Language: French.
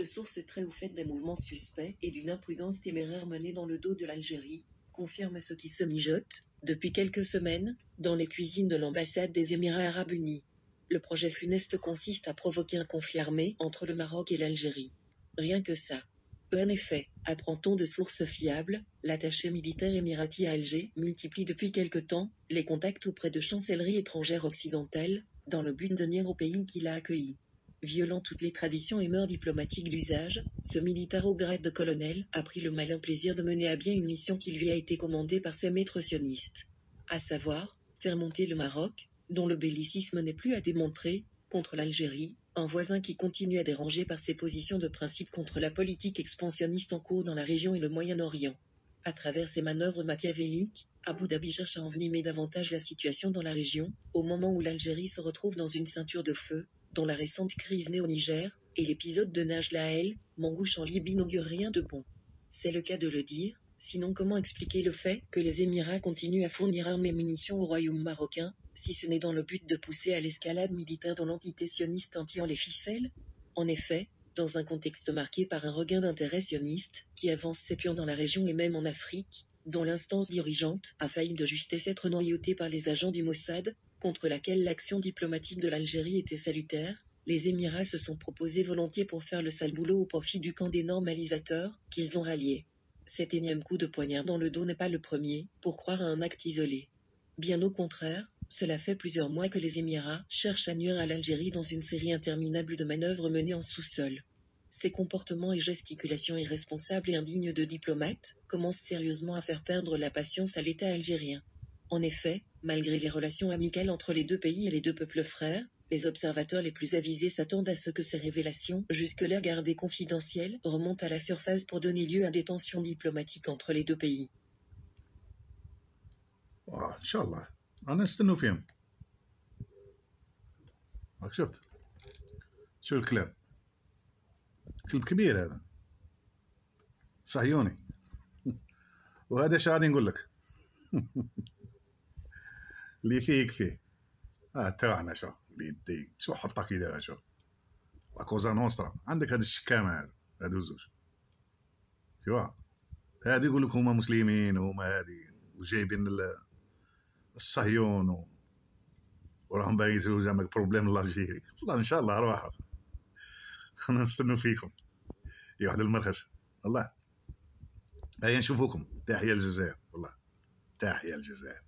De sources très au fait des mouvements suspects et d'une imprudence téméraire menée dans le dos de l'Algérie, confirme ce qui se mijote, depuis quelques semaines, dans les cuisines de l'ambassade des Émirats arabes unis. Le projet funeste consiste à provoquer un conflit armé entre le Maroc et l'Algérie. Rien que ça. En effet, apprend-on de sources fiables, l'attaché militaire émirati à Alger multiplie depuis quelque temps les contacts auprès de chancelleries étrangères occidentales, dans le but de nuire au pays qui l'a accueilli. Violant toutes les traditions et mœurs diplomatiques d'usage, ce militaire au grade de colonel a pris le malin plaisir de mener à bien une mission qui lui a été commandée par ses maîtres sionistes. À savoir, faire monter le Maroc, dont le bellicisme n'est plus à démontrer, contre l'Algérie, un voisin qui continue à déranger par ses positions de principe contre la politique expansionniste en cours dans la région et le Moyen-Orient. À travers ses manœuvres machiavéliques, Abu Dhabi cherche à envenimer davantage la situation dans la région, au moment où l'Algérie se retrouve dans une ceinture de feu, dont la récente crise née au Niger, et l'épisode de Najla El Mangouche en Libye n'augure rien de bon. C'est le cas de le dire, sinon comment expliquer le fait que les Émirats continuent à fournir armes et munitions au royaume marocain, si ce n'est dans le but de pousser à l'escalade militaire dont l'entité sioniste en tire les ficelles? En effet, dans un contexte marqué par un regain d'intérêt sioniste, qui avance ses pions dans la région et même en Afrique, dont l'instance dirigeante a failli de justesse être noyautée par les agents du Mossad, contre laquelle l'action diplomatique de l'Algérie était salutaire, les Émirats se sont proposés volontiers pour faire le sale boulot au profit du camp des normalisateurs, qu'ils ont rallié. Cet énième coup de poignard dans le dos n'est pas le premier, pour croire à un acte isolé. Bien au contraire, cela fait plusieurs mois que les Émirats cherchent à nuire à l'Algérie dans une série interminable de manœuvres menées en sous-sol. Ces comportements et gesticulations irresponsables et indignes de diplomates commencent sérieusement à faire perdre la patience à l'État algérien. En effet, malgré les relations amicales entre les deux pays et les deux peuples frères, les observateurs les plus avisés s'attendent à ce que ces révélations, jusque-là gardées confidentielles, remontent à la surface pour donner lieu à des tensions diplomatiques entre les deux pays. إن شاء الله أنا استنوا فيهم. شفت شو الكلاب كلب كبير هذا صهيوني وهذا شو قاعدين نقول لك اللي فيه يكفي تاعنا شو اللي يدي شو حطك يدير شو كوزا نوسترا عندك هذا الشكامة هذا زوج شو هذا يقول لك هما مسلمين وهما هذه وجايبين الصهيون وراهم باغي يسووا زعما بروبليم الجيري. والله ان شاء الله روحوا انا نستنوا فيكم يا واحد المرخص. والله هيا نشوفوكم. تحية الجزائر. والله تحية الجزائر.